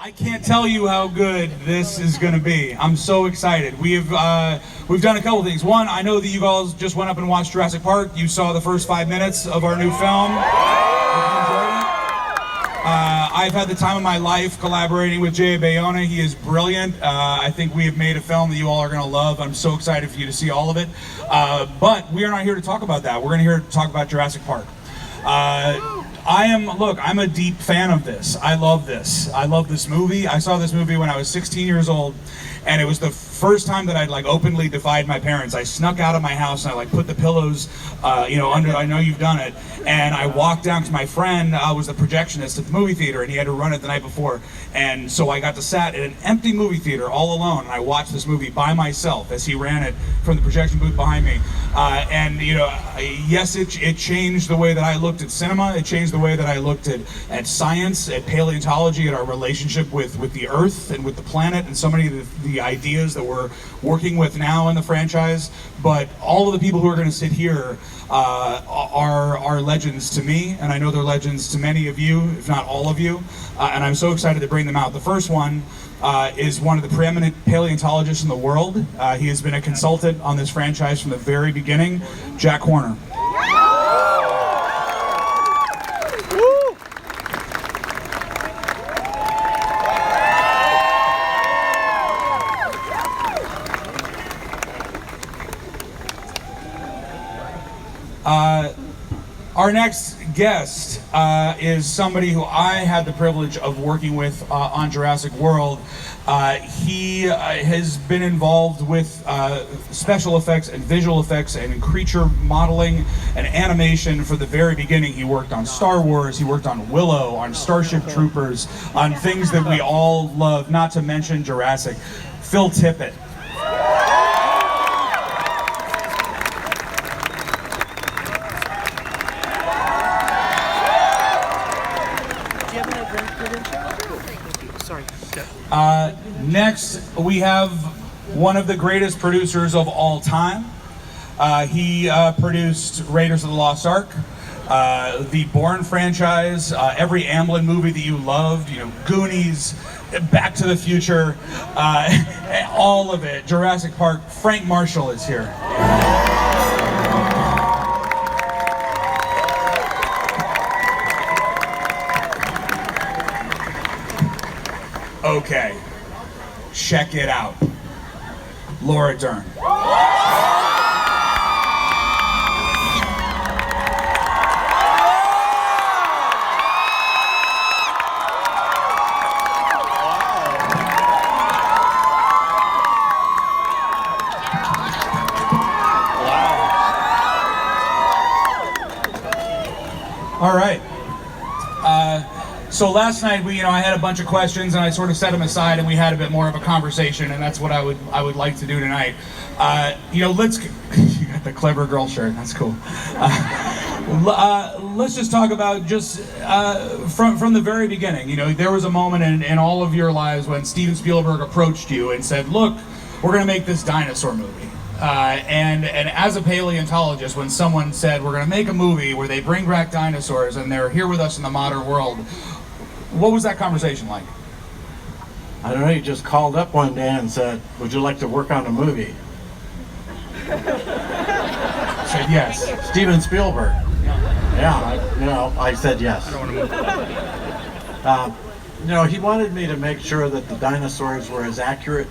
I can't tell you how good this is going to be. I'm so excited. We've done a couple things. One, I know that you guys just went up and watched Jurassic Park. You saw the first 5 minutes of our new film. Hope you enjoyed it. I've had the time of my life collaborating with Jay Bayona. He is brilliant. I think we have made a film that you all are going to love. I'm so excited for you to see all of it. But we are not here to talk about that. We're going to here to talk about Jurassic Park. I'm a deep fan of this. I love this. I love this movie. I saw this movie when I was 16 years old, and it was the first time that I'd openly defied my parents. I snuck out of my house and I put the pillows, under. I know you've done it. And I walked down because my friend was the projectionist at the movie theater, and he had to run it the night before. And so I got to sat in an empty movie theater all alone, and I watched this movie by myself as he ran it from the projection booth behind me. Yes, it changed the way that I looked at cinema. It changed the way that I looked at science, at paleontology, at our relationship with the Earth and with the planet, and so many of the ideas that we're working with now in the franchise. But all of the people who are going to sit here are legends to me, and I know they're legends to many of you, if not all of you, and I'm so excited to bring them out. The first one is one of the preeminent paleontologists in the world. He has been a consultant on this franchise from the very beginning, Jack Horner. Our next guest is somebody who I had the privilege of working with on Jurassic World. He has been involved with special effects and visual effects and creature modeling and animation for the very beginning. He worked on Star Wars, he worked on Willow, on Starship Troopers, on things that we all love, not to mention Jurassic. Phil Tippett. Next, we have one of the greatest producers of all time. He produced Raiders of the Lost Ark, the Bourne franchise, every Amblin movie that you loved, Goonies, Back to the Future, all of it. Jurassic Park. Frank Marshall is here. Okay. Check it out. Laura Dern. All right. So last night I had a bunch of questions and I sort of set them aside and we had a bit more of a conversation, and that's what I would like to do tonight. Let's you got the clever girl shirt. That's cool. Let's just talk about just from the very beginning. There was a moment in all of your lives when Steven Spielberg approached you and said, "Look, we're going to make this dinosaur movie." And as a paleontologist, when someone said, "We're going to make a movie where they bring back dinosaurs and they're here with us in the modern world," what was that conversation like? I don't know, he just called up one day and said, "Would you like to work on a movie?" Said yes. Steven Spielberg. Yeah, I said yes. I don't want to move. He wanted me to make sure that the dinosaurs were as accurate,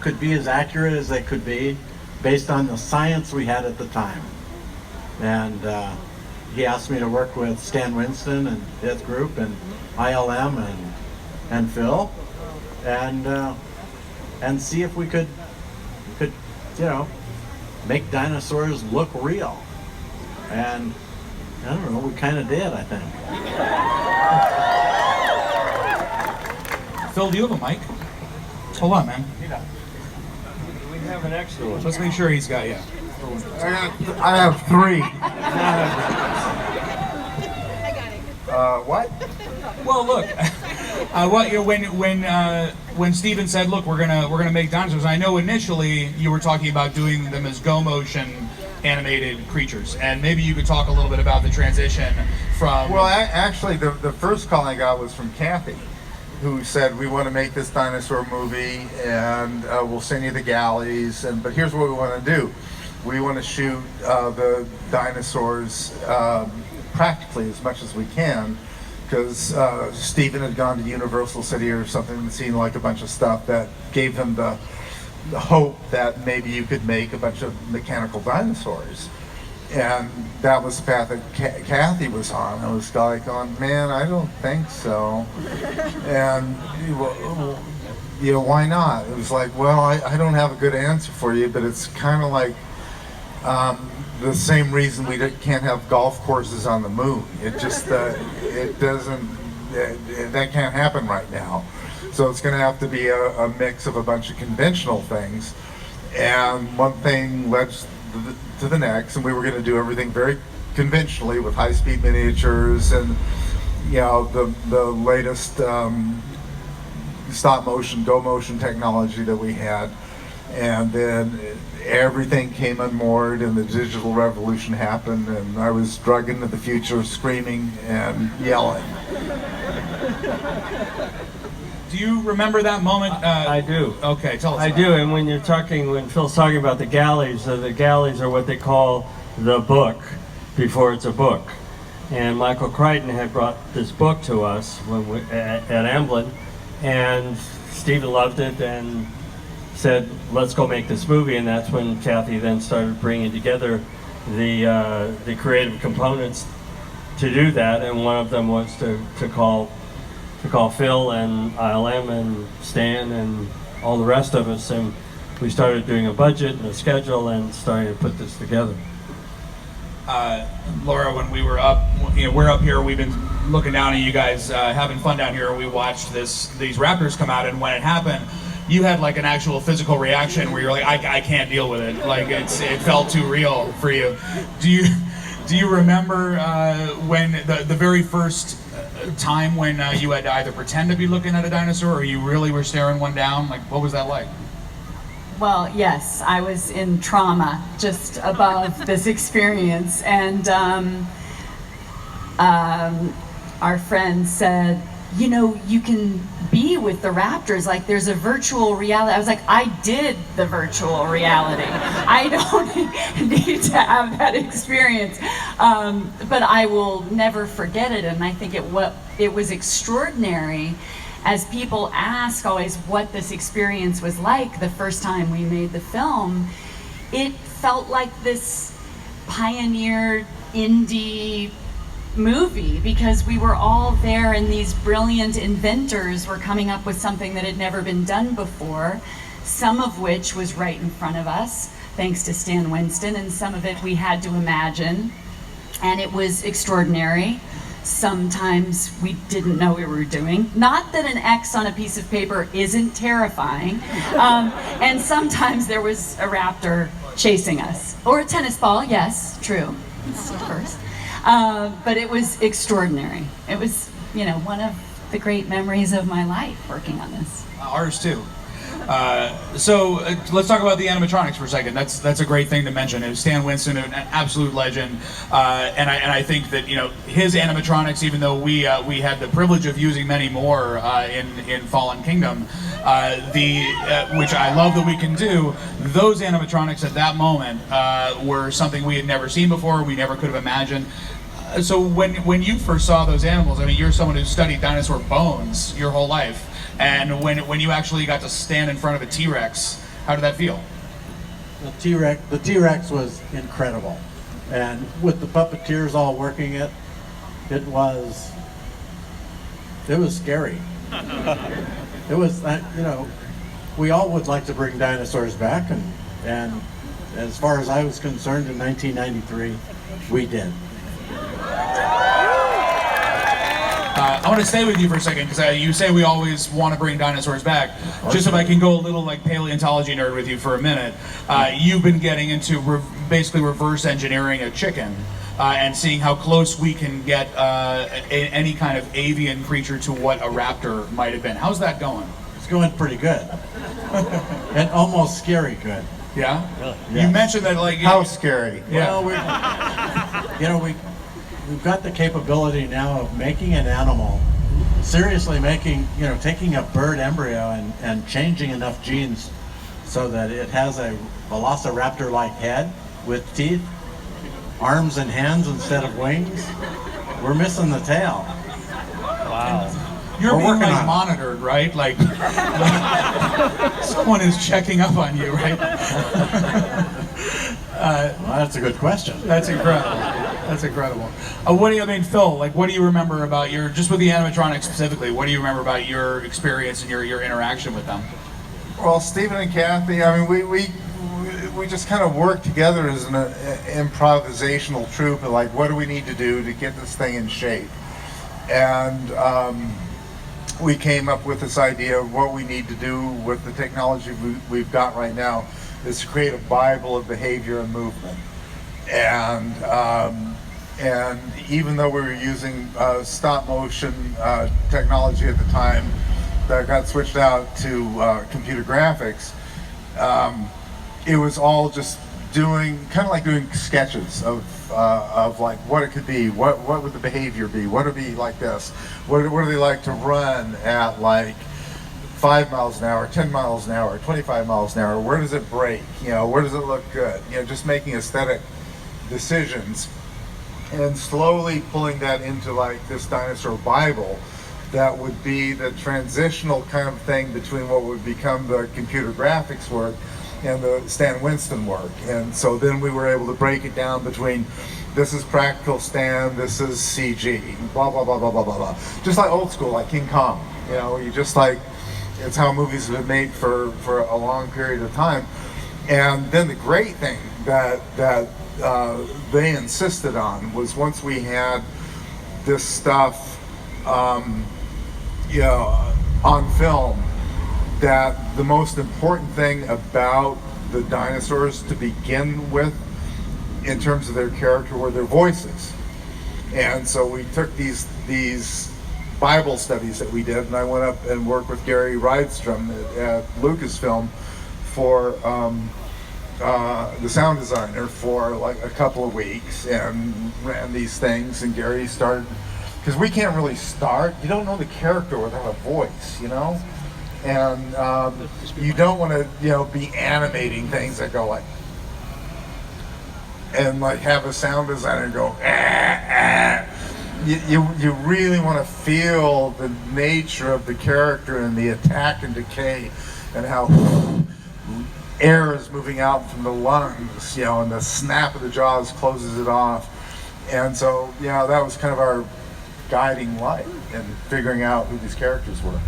could be as accurate as they could be based on the science we had at the time. And he asked me to work with Stan Winston and his group and ILM and Phil and see if we could make dinosaurs look real. And I don't know, we kind of did, I think. Phil, do you have a mic? Hold on, man. We have an extra one. Let's make sure he's got you. I have three. What? Well, look. When Steven said, "Look, we're gonna make dinosaurs," I know initially you were talking about doing them as go motion animated creatures, and maybe you could talk a little bit about the transition from. Well, actually, the first call I got was from Kathy, who said, we want to make this dinosaur movie, and we'll send you the galleys, but here's what we want to do. We want to shoot the dinosaurs practically as much as we can, because Steven had gone to Universal City or something and seen like a bunch of stuff that gave him the hope that maybe you could make a bunch of mechanical dinosaurs. And that was the path that Kathy was on. I was like, man, I don't think so. And, why not? It was like, well, I don't have a good answer for you, but it's kind of like the same reason we can't have golf courses on the moon. It just, it doesn't, that can't happen right now. So it's going to have to be a mix of a bunch of conventional things. And one thing led to the next, and we were going to do everything very conventionally with high-speed miniatures and the latest stop motion, go motion technology that we had. And then everything came unmoored and the digital revolution happened, and I was dragged into the future screaming and yelling. Do you remember that moment? I do. Okay, tell us. I do, and when Phil's talking about the galleys are what they call the book before it's a book. And Michael Crichton had brought this book to us at Amblin, and Steven loved it and said, let's go make this movie. And that's when Kathy then started bringing together the creative components to do that, and one of them was to call Phil and ILM and Stan and all the rest of us, and we started doing a budget and a schedule and starting to put this together. Laura, when we were up, we're up here, we've been looking down at you guys having fun down here. We watched these raptors come out, and when it happened, you had like an actual physical reaction where you're like, I can't deal with it. Like it felt too real for you. Do you remember when the very first time when you had to either pretend to be looking at a dinosaur or you really were staring one down? Like, what was that like? Well, yes, I was in trauma just above this experience, and our friend said, you can be with the raptors, like there's a virtual reality. I was like, I did the virtual reality. I don't need to have that experience. But I will never forget it, and I think it was extraordinary. As people ask always what this experience was like the first time we made the film, it felt like this pioneer indie movie, because we were all there and these brilliant inventors were coming up with something that had never been done before, some of which was right in front of us thanks to Stan Winston, and some of it we had to imagine, and it was extraordinary. Sometimes we didn't know we were doing. Not that an X on a piece of paper isn't terrifying, and sometimes there was a raptor chasing us, or a tennis ball. Yes, true, of course. But it was extraordinary. It was, one of the great memories of my life working on this. Ours too. So let's talk about the animatronics for a second. That's a great thing to mention. It was Stan Winston, an absolute legend, and I think that his animatronics, even though we had the privilege of using many more in Fallen Kingdom, which I love that we can do. Those animatronics at that moment were something we had never seen before. We never could have imagined. So when you first saw those animals, I mean, you're someone who studied dinosaur bones your whole life. And when you actually got to stand in front of a T-Rex, how did that feel? The T-Rex was incredible, and with the puppeteers all working it was scary. It was, we all would like to bring dinosaurs back, and as far as I was concerned, in 1993, we did. I want to stay with you for a second, because you say we always want to bring dinosaurs back. Just if I can go a little like paleontology nerd with you for a minute, you've been getting into basically reverse engineering a chicken and seeing how close we can get any kind of avian creature to what a raptor might have been. How's that going? It's going pretty good, and almost scary good. Yeah? Really? You Yes. mentioned that like... How scary? Yeah. Well, we've got the capability now of making an animal seriously making, taking a bird embryo and changing enough genes so that it has a velociraptor-like head with teeth, arms and hands instead of wings. We're missing the tail. Wow. You're We're being working like on it. monitored, right? Like someone is checking up on you, right? Well, that's a good question. That's incredible. That's incredible. What do you Phil? Like, what do you remember about just with the animatronics specifically? What do you remember about your experience and your interaction with them? Well, Stephen and Kathy, I mean, we just kind of worked together as an improvisational troupe of like, what do we need to do to get this thing in shape? And we came up with this idea of what we need to do with the technology we've got right now is to create a Bible of behavior and movement. And even though we were using stop motion technology at the time that got switched out to computer graphics, it was all just doing sketches of like what it could be, what would the behavior be, what would it be like this, what do they like to run at, like 5 miles an hour, 10 miles an hour, 25 miles an hour, where does it break, where does it look good, just making aesthetic decisions and slowly pulling that into like this dinosaur Bible that would be the transitional kind of thing between what would become the computer graphics work and the Stan Winston work. And so then we were able to break it down between this is practical Stan, this is CG, blah, blah, blah, blah, blah, blah, blah. Just like old school, like King Kong. You just like, it's how movies have been made for a long period of time. And then the great thing that they insisted on was once we had this stuff, on film, that the most important thing about the dinosaurs to begin with in terms of their character were their voices. And so we took these Bible studies that we did, and I went up and worked with Gary Rydstrom at Lucasfilm for the sound designer for like a couple of weeks and ran these things, and Gary started, because we can't really start, you don't know the character without a voice, and you don't want to be animating things that go like, and like have a sound designer go you really want to feel the nature of the character and the attack and decay and how air is moving out from the lungs, and the snap of the jaws closes it off. And so that was kind of our guiding light in figuring out who these characters were.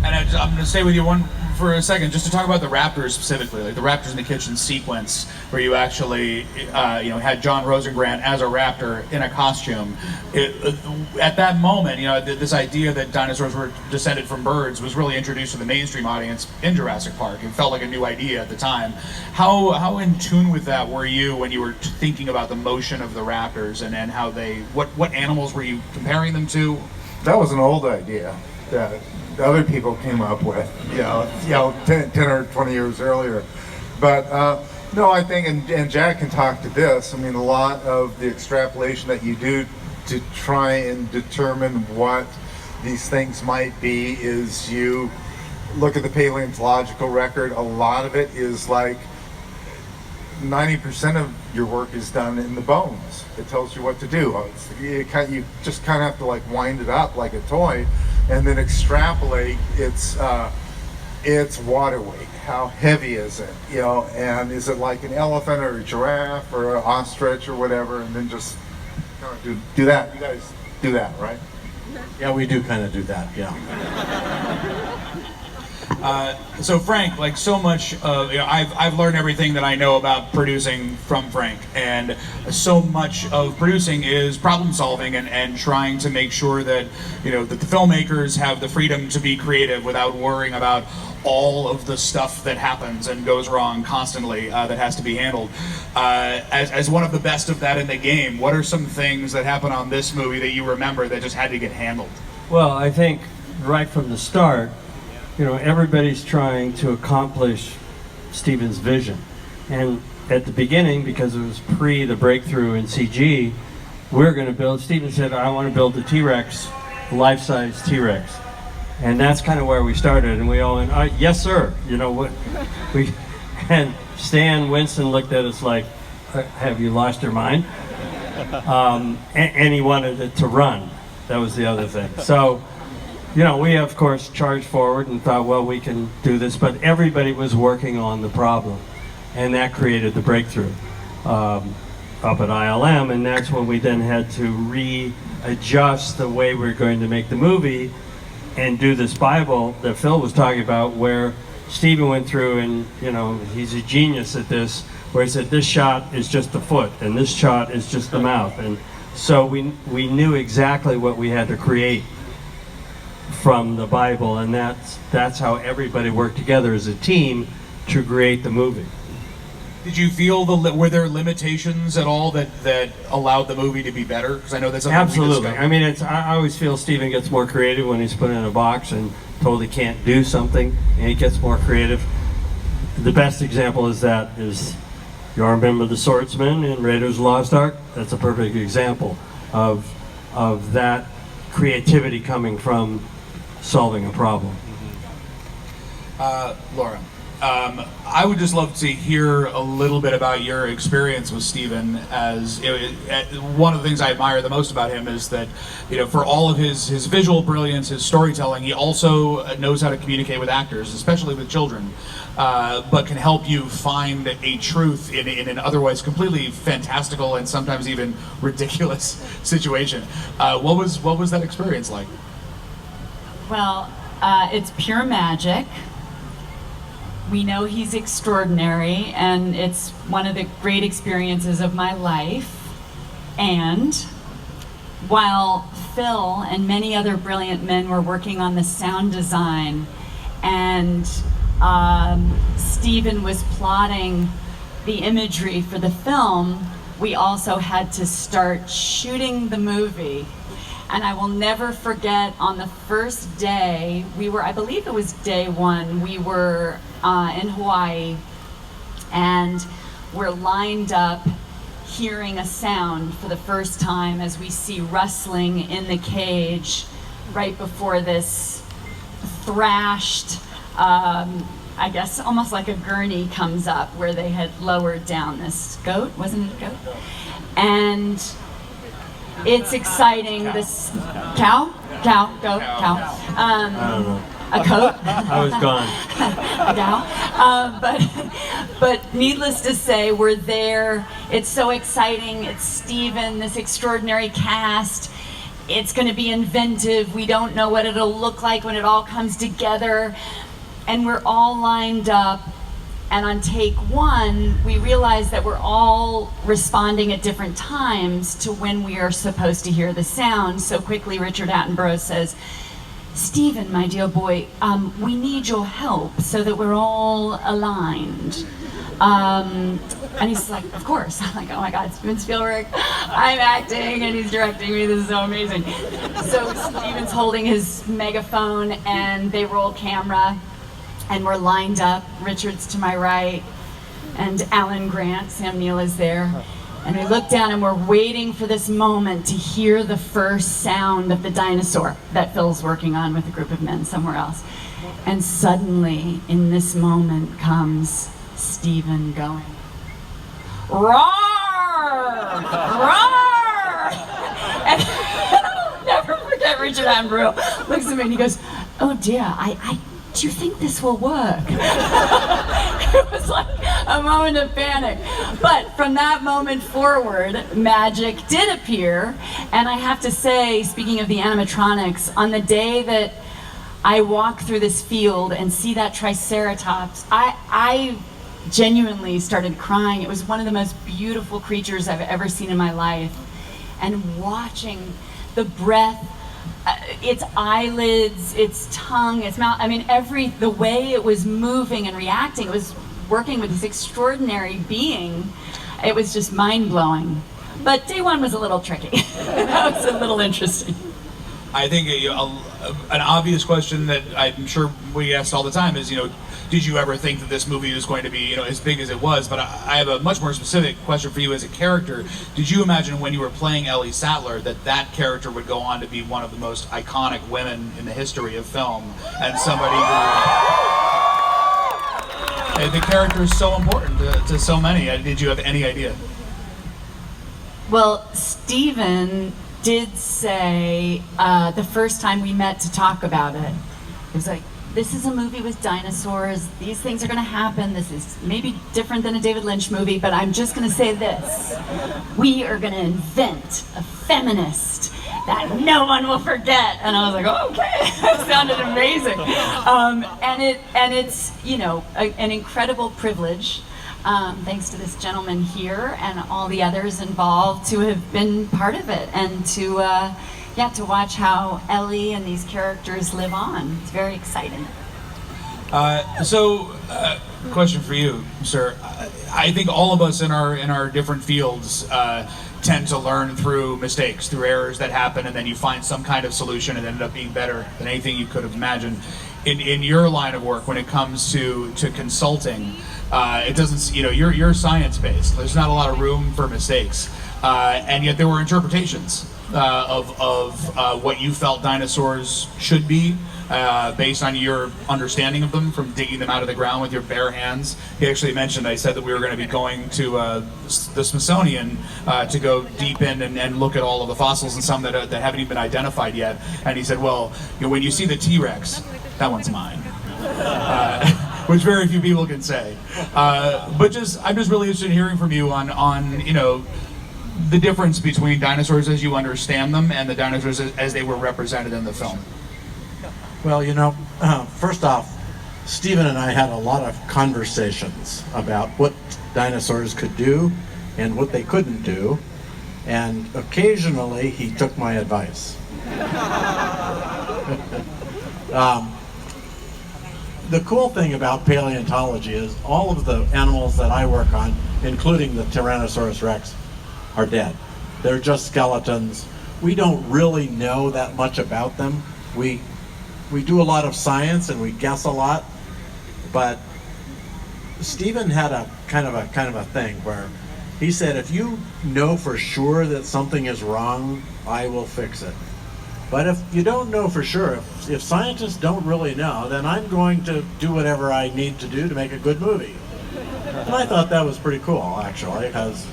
And I'm going to stay with you for a second, just to talk about the raptors specifically, like the raptors in the kitchen sequence, where you actually, had John Rosengrant as a raptor in a costume. At that moment, this idea that dinosaurs were descended from birds was really introduced to the mainstream audience in Jurassic Park. It felt like a new idea at the time. How in tune with that were you when you were thinking about the motion of the raptors and how what animals were you comparing them to? That was an old idea that other people came up with, 10 or 20 years earlier. But no, I think, and Jack can talk to this, I mean, a lot of the extrapolation that you do to try and determine what these things might be is you look at the paleontological record. A lot of it is like 90% of your work is done in the bones. It tells you what to do. You just kind of have to like wind it up like a toy and then extrapolate its water weight. How heavy is it? And is it like an elephant or a giraffe or an ostrich or whatever, and then just kind of do that. You guys do that, right? Yeah, we do kind of do that, yeah. So Frank, like so much of, I've learned everything that I know about producing from Frank, and so much of producing is problem solving and trying to make sure that, that the filmmakers have the freedom to be creative without worrying about all of the stuff that happens and goes wrong constantly that has to be handled. As one of the best of that in the game, what are some things that happen on this movie that you remember that just had to get handled? Well, I think right from the start, everybody's trying to accomplish Steven's vision. And at the beginning, because it was pre the breakthrough in CG, we're going to build, Steven said, I want to build the T-Rex life-size T-Rex. And that's kind of where we started, and we all went, yes, sir. You know what? And Stan Winston looked at us like, have you lost your mind? And he wanted it to run. That was the other thing. So, you know, we of course charged forward and thought, well, we can do this, but everybody was working on the problem, and that created the breakthrough up at ILM, and that's when we then had to readjust the way we're going to make the movie and do this Bible that Phil was talking about, where Steven went through, and you know, he's a genius at this, where he said this shot is just the foot and this shot is just the mouth, and so we knew exactly what we had to create from the Bible, and that's how everybody worked together as a team to create the movie. Did you feel were there limitations at all that allowed the movie to be better? Because I know that's something Absolutely. we I mean, I always feel Steven gets more creative when he's put in a box and told he can't do something, and he gets more creative. The best example is you all remember the swordsman in Raiders of the Lost Ark? That's a perfect example of that creativity coming from solving a problem. Laura, I would just love to hear a little bit about your experience with Steven. One of the things I admire the most about him is that, you know, for all of his visual brilliance, his storytelling, he also knows how to communicate with actors, especially with children, but can help you find a truth in an otherwise completely fantastical and sometimes even ridiculous situation. What was that experience like? Well, it's pure magic. We know he's extraordinary, and it's one of the great experiences of my life. And while Phil and many other brilliant men were working on the sound design, and Steven was plotting the imagery for the film, we also had to start shooting the movie. And I will never forget, on the first day, I believe it was day one, we were in Hawaii, and we're lined up hearing a sound for the first time as we see rustling in the cage right before this thrashed, I guess almost like a gurney comes up, where they had lowered down this goat, wasn't it a goat? And it's exciting. This cow. A coat. I was gone. But needless to say, we're there. It's so exciting. It's Steven, this extraordinary cast. It's going to be inventive. We don't know what it'll look like when it all comes together. And we're all lined up. And on take one, we realize that we're all responding at different times to when we are supposed to hear the sound. So quickly, Richard Attenborough says, "Steven, my dear boy, we need your help so that we're all aligned." And he's like, "Of course." I'm like, "Oh my God, Steven Spielberg, I'm acting and he's directing me. This is so amazing." So Steven's holding his megaphone and they roll camera. And we're lined up. Richard's to my right, and Alan Grant, Sam Neill is there. And we look down and we're waiting for this moment to hear the first sound of the dinosaur that Phil's working on with a group of men somewhere else. And suddenly, in this moment, comes Steven going, "Roar! Roar!" And I'll never forget Richard Attenborough looks at me and he goes, "Oh dear, do you think this will work?" It was like a moment of panic. But from that moment forward, magic did appear. And I have to say, speaking of the animatronics, on the day that I walk through this field and see that Triceratops, I genuinely started crying. It was one of the most beautiful creatures I've ever seen in my life. And watching the breath, its eyelids, its tongue, its mouth, I mean, the way it was moving and reacting, it was working with this extraordinary being. It was just mind-blowing. But day one was a little tricky. That was a little interesting. I think an obvious question that I'm sure we asked all the time is, did you ever think that this movie was going to be, as big as it was? But I have a much more specific question for you as a character. Did you imagine when you were playing Ellie Sattler that character would go on to be one of the most iconic women in the history of film, and somebody who the character is so important to so many? Did you have any idea? Well, Steven did say the first time we met to talk about it, it was like, this is a movie with dinosaurs, these things are going to happen, this is maybe different than a David Lynch movie, but I'm just going to say this, we are going to invent a feminist that no one will forget. And I was like, oh, okay, that sounded amazing. And it's, an incredible privilege, thanks to this gentleman here and all the others involved, to have been part of it, and to watch how Ellie and these characters live on. It's very exciting. Question for you, sir. I think all of us in our different fields tend to learn through mistakes, through errors that happen, and then you find some kind of solution and end up being better than anything you could have imagined. In your line of work, when it comes to consulting, it doesn't, you're science-based. There's not a lot of room for mistakes, and yet there were interpretations of what you felt dinosaurs should be, based on your understanding of them from digging them out of the ground with your bare hands. He actually mentioned, I said that we were going to be going to the Smithsonian to go deep in and look at all of the fossils, and some that haven't even been identified yet. And he said, well, when you see the T-Rex, that one's mine. Which very few people can say. But I'm just really interested in hearing from you on the difference between dinosaurs as you understand them and the dinosaurs as they were represented in the film. Well, first off, Steven and I had a lot of conversations about what dinosaurs could do and what they couldn't do, and occasionally he took my advice. The cool thing about paleontology is all of the animals that I work on, including the Tyrannosaurus Rex, are dead. They're just skeletons. We don't really know that much about them. We do a lot of science and we guess a lot, but Steven had a kind of a thing where he said, if you know for sure that something is wrong, I will fix it. But if you don't know for sure, if scientists don't really know, then I'm going to do whatever I need to do to make a good movie. And I thought that was pretty cool, actually, because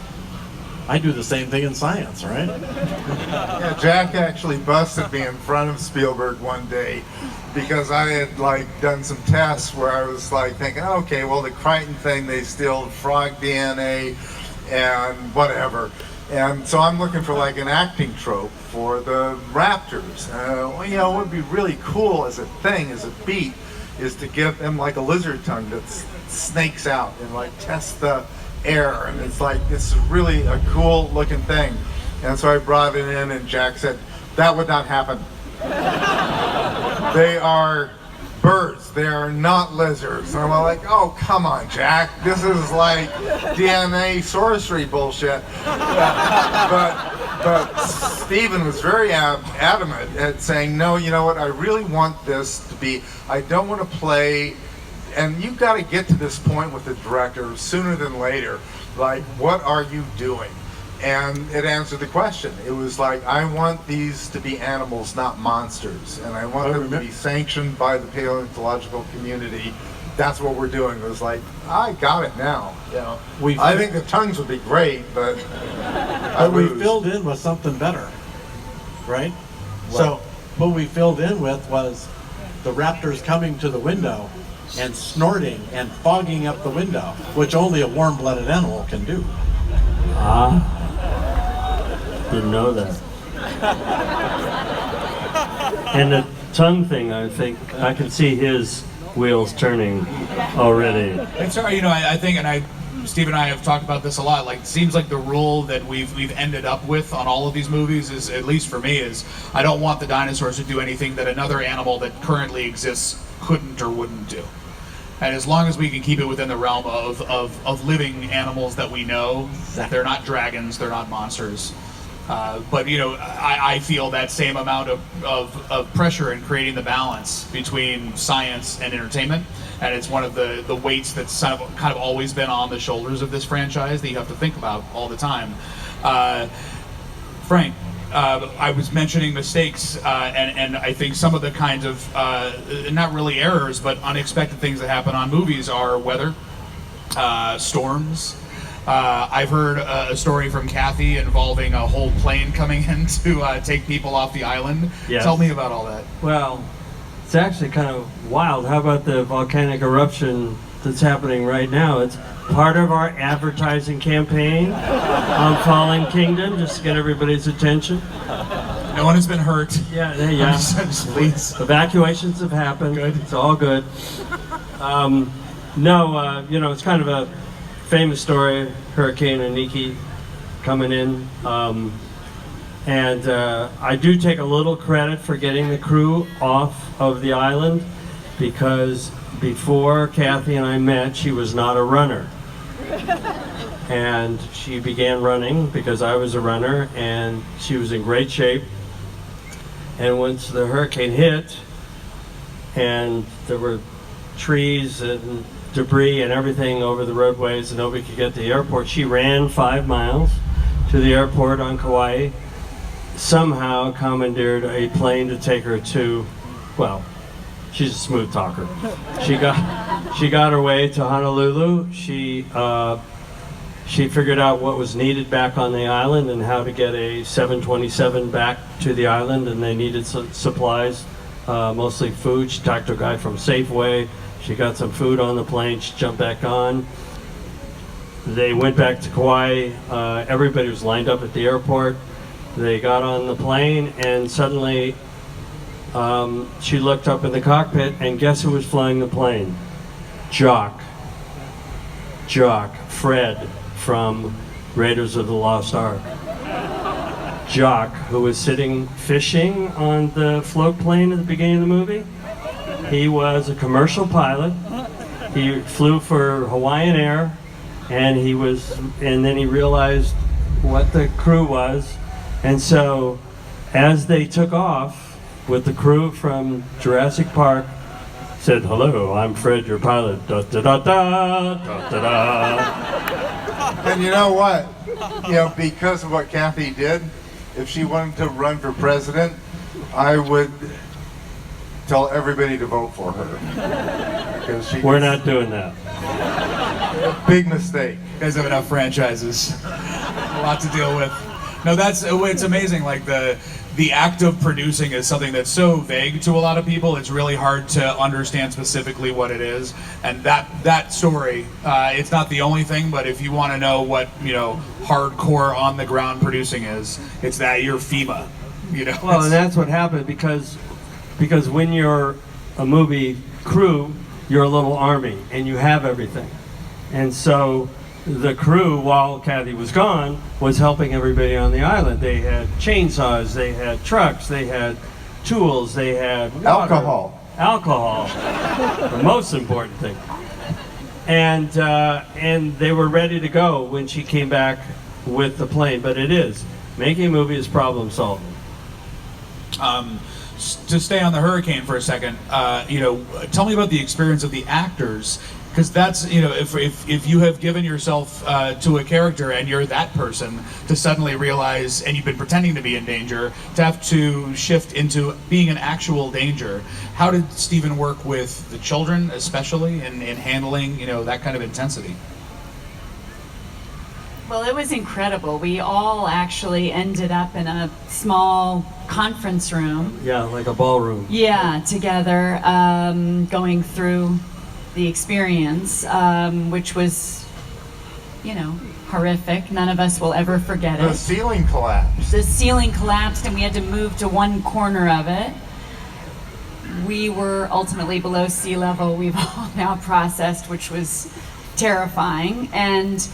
I do the same thing in science, right? Yeah, Jack actually busted me in front of Spielberg one day because I had done some tests where I was thinking, okay, well, the Crichton thing, they steal frog DNA and whatever. And so I'm looking for an acting trope for the raptors. What would be really cool as a thing, as a beat, is to give them a lizard tongue that snakes out and tests the air. And it's this is really a cool looking thing. And so I brought it in and Jack said, that would not happen. They are birds, they are not lizards. And I'm like, oh, come on, Jack. This is DNA sorcery bullshit. But Steven was very adamant at saying, no, you know what, I really want this to be, I don't want to play, and you've got to get to this point with the director sooner than later. What are you doing? And it answered the question. It was I want these to be animals, not monsters. And I want them to be sanctioned by the paleontological community. That's what we're doing. It was I got it now. I think the tongues would be great, but we filled in with something better, right? What? So what we filled in with was the raptors coming to the window and snorting and fogging up the window, which only a warm-blooded animal can do. Didn't know that. And the tongue thing, I think I can see his wheels turning already. It's I think, and Steve and I have talked about this a lot. It seems like the rule that we've ended up with on all of these movies is, at least for me, is I don't want the dinosaurs to do anything that another animal that currently exists couldn't or wouldn't do. And as long as we can keep it within the realm of living animals that we know, they're not dragons, they're not monsters, But I feel that same amount of pressure in creating the balance between science and entertainment, and it's one of the weights that's kind of always been on the shoulders of this franchise that you have to think about all the time. Frank, I was mentioning mistakes, and I think some of the kinds of not really errors, but unexpected things that happen on movies are weather, storms. I've heard a story from Kathy involving a whole plane coming in to take people off the island. Yes. Tell me about all that. Well, it's actually kind of wild. How about the volcanic eruption that's happening right now? It's part of our advertising campaign on Fallen Kingdom, just to get everybody's attention. No one has been hurt. Yeah. Please. Evacuations have happened. Good. It's all good. It's kind of a famous story, Hurricane Iniki coming in. And I do take a little credit for getting the crew off of the island, because before Kathy and I met, she was not a runner. And she began running because I was a runner, and she was in great shape. And once the hurricane hit, and there were trees and debris and everything over the roadways and nobody could get to the airport, she ran 5 miles to the airport on Kauai, somehow commandeered a plane to take her to, well, she's a smooth talker. She got her way to Honolulu. She figured out what was needed back on the island and how to get a 727 back to the island, and they needed supplies, mostly food. She talked to a guy from Safeway. She got some food on the plane. She jumped back on. They went back to Kauai. Everybody was lined up at the airport. They got on the plane, and suddenly she looked up in the cockpit, and guess who was flying the plane? Jock, Fred from Raiders of the Lost Ark. Jock, who was sitting fishing on the float plane at the beginning of the movie. He was a commercial pilot. He flew for Hawaiian Air, and then he realized what the crew was. And so as they took off with the crew from Jurassic Park, said, "Hello, I'm Fred, your pilot." Da, da, da, da, da, da, da. And you know what? Because of what Kathy did, if she wanted to run for president, I would tell everybody to vote for her. Because We're not doing that. big mistake. You guys have enough franchises. A lot to deal with. No, it's amazing. Like the act of producing is something that's so vague to a lot of people. It's really hard to understand specifically what it is. And that story, it's not the only thing, but if you want to know what, hardcore on the ground producing is, it's that you're FEMA, Well, and that's what happened because when you're a movie crew, you're a little army and you have everything. And so the crew, while Kathy was gone, was helping everybody on the island. They had chainsaws, they had trucks, they had tools, they had water. Alcohol, the most important thing. And they were ready to go when she came back with the plane. But making a movie is problem solving. To stay on the hurricane for a second, tell me about the experience of the actors, because that's, if you have given yourself to a character and you're that person, to suddenly realize, and you've been pretending to be in danger, to have to shift into being an actual danger. How did Steven work with the children, especially, in handling, that kind of intensity? Well, it was incredible. We all actually ended up in a small conference room. Yeah, like a ballroom. Yeah, together, going through the experience, which was, horrific. None of us will ever forget it. The ceiling collapsed. The ceiling collapsed and we had to move to one corner of it. We were ultimately below sea level. We've all now processed, which was terrifying. And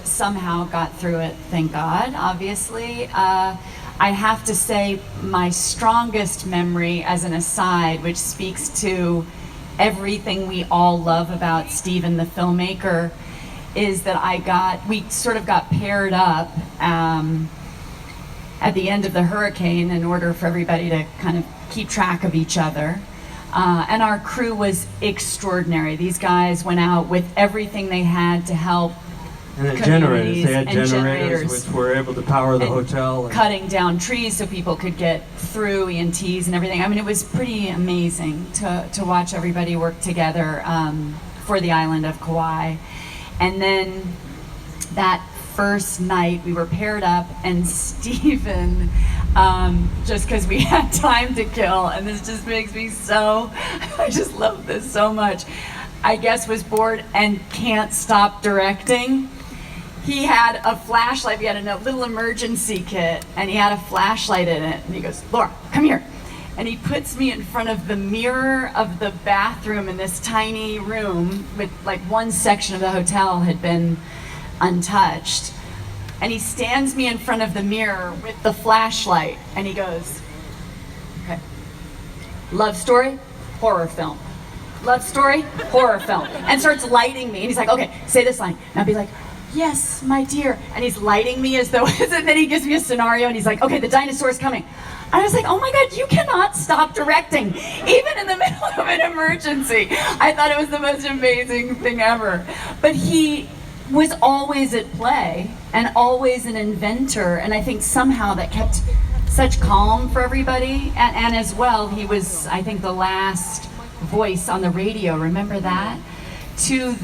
somehow got through it, thank God, obviously. I have to say my strongest memory, as an aside, which speaks to everything we all love about Steven the filmmaker, is that we sort of got paired up at the end of the hurricane in order for everybody to kind of keep track of each other. And our crew was extraordinary. These guys went out with everything they had to help. And then Communities generators. They had and generators, which were able to power the and hotel. cutting down trees so people could get through, EMTs and everything. I mean, it was pretty amazing to watch everybody work together for the island of Kauai. And then that first night we were paired up, and Steven, just because we had time to kill, and this just makes me so, I just love this so much, I guess was bored and can't stop directing. He had a flashlight. We had a little emergency kit, and he had a flashlight in it. And he goes, "Laura, come here." And he puts me in front of the mirror of the bathroom in this tiny room with like one section of the hotel had been untouched. And he stands me in front of the mirror with the flashlight, and he goes, "Okay, love story, horror film. Love story, horror film," and starts lighting me. And he's like, "Okay, say this line." And I'll be like, "Yes, my dear." And he's lighting me as though, and then he gives me a scenario, and he's like, "Okay, the dinosaur's coming." I was like, "Oh my God, you cannot stop directing, even in the middle of an emergency." I thought it was the most amazing thing ever. But he was always at play and always an inventor, and I think somehow that kept such calm for everybody. And as well, he was, I think, the last voice on the radio. Remember that? To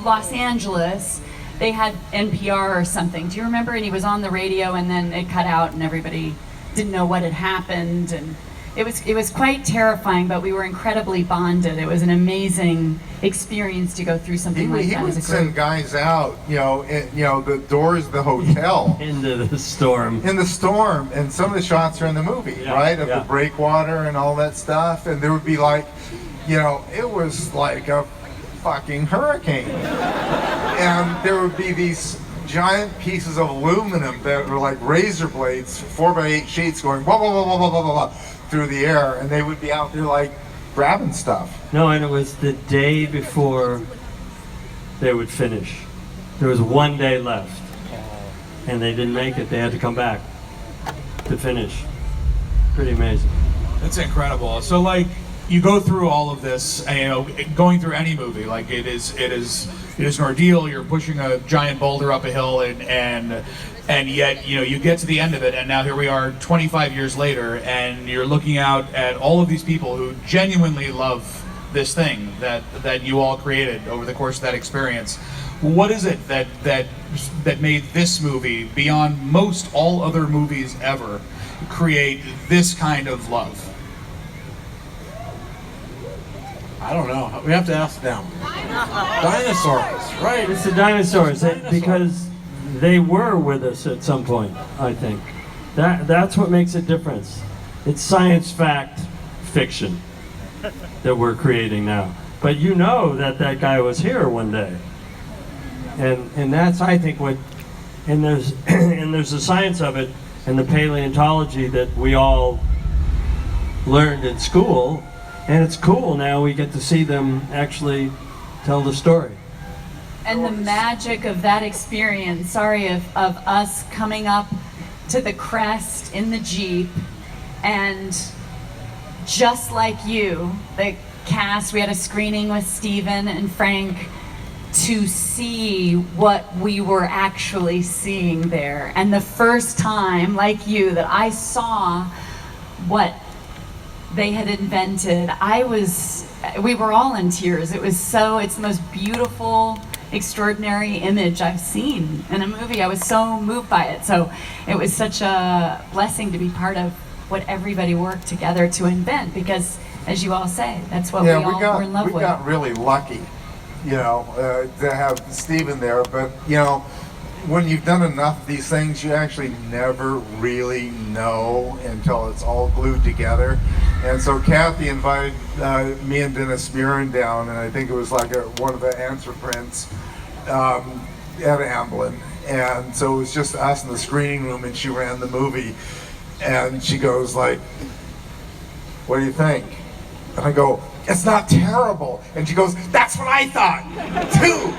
Los Angeles, they had NPR or something. Do you remember? And he was on the radio, and then it cut out, and everybody didn't know what had happened, and it was quite terrifying. But we were incredibly bonded. It was an amazing experience to go through something like that. He would as a send group. guys out, the doors of the hotel. Into the storm. In the storm, and some of the shots are in the movie, Yeah, right? Of yeah. the breakwater and all that stuff, and there would be like, it was like a fucking hurricane. And there would be these giant pieces of aluminum that were like razor blades, 4x8 sheets going blah, blah, blah, blah, blah, blah, blah, blah, through the air, and they would be out there like grabbing stuff. No, and it was the day before they would finish. There was one day left, and they didn't make it. They had to come back to finish. Pretty amazing. That's incredible. So like, you go through all of this, and, going through any movie, like it is an ordeal. You're pushing a giant boulder up a hill, and yet you get to the end of it, and now here we are 25 years later, and you're looking out at all of these people who genuinely love this thing that you all created over the course of that experience. What is it that made this movie, beyond most all other movies ever, create this kind of love? I don't know. We have to ask them. Dinosaurs, right? It's the dinosaurs, because they were with us at some point, I think. That's what makes a difference. It's science fact fiction that we're creating now. But you know that guy was here one day. And that's, I think, what, and there's the science of it and the paleontology that we all learned in school. And it's cool now we get to see them actually tell the story. And the magic of that experience, of us coming up to the crest in the Jeep, and just like you, the cast, we had a screening with Steven and Frank to see what we were actually seeing there. And the first time, like you, that I saw what they had invented, we were all in tears. It's the most beautiful, extraordinary image I've seen in a movie. I was so moved by it. So it was such a blessing to be part of what everybody worked together to invent, because as you all say, that's what we all were in love with. We got really lucky, to have Steven there, but when you've done enough of these things, you actually never really know until it's all glued together. And so Kathy invited me and Dennis Buren down, and I think it was like one of the answer prints at Amblin. And so it was just us in the screening room, and she ran the movie. And she goes like, "What do you think?" And I go, it's not terrible. And she goes, that's what I thought, too.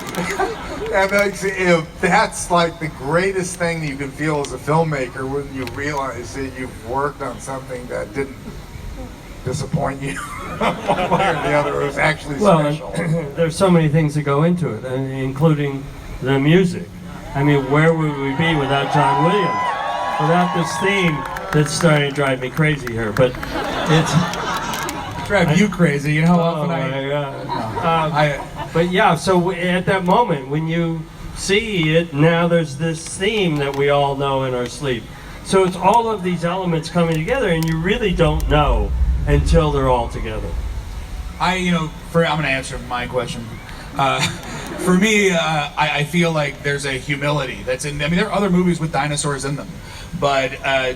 And that's like the greatest thing you can feel as a filmmaker when you realize that you've worked on something that didn't disappoint you one way or the other. It was actually special. There's so many things that go into it, including the music. I mean, where would we be without John Williams? Without this theme that's starting to drive me crazy here, but it's... Drive you crazy, you know how often But yeah, so at that moment, when you see it, now there's this theme that we all know in our sleep. So it's all of these elements coming together, and you really don't know until they're all together. I'm going to answer my question. For me, I feel like there's a humility that's in. I mean, there are other movies with dinosaurs in them, but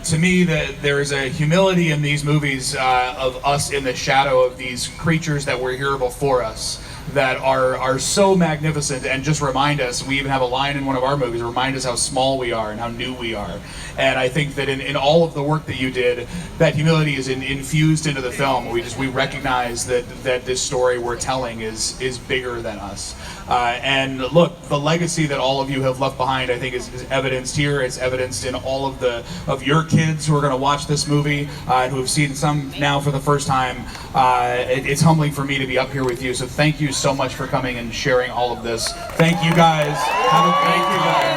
to me, there is a humility in these movies of us in the shadow of these creatures that were here before us, that are so magnificent and just remind us. We even have a line in one of our movies, remind us how small we are and how new we are. And I think that in all of the work that you did, that humility is infused into the film. We recognize that this story we're telling is bigger than us. And look, the legacy that all of you have left behind, I think, is evidenced here. It's evidenced in all of your kids who are going to watch this movie and who have seen some now for the first time. It's humbling for me to be up here with you. So thank you so much for coming and sharing all of this. Thank you guys. Thank you guys.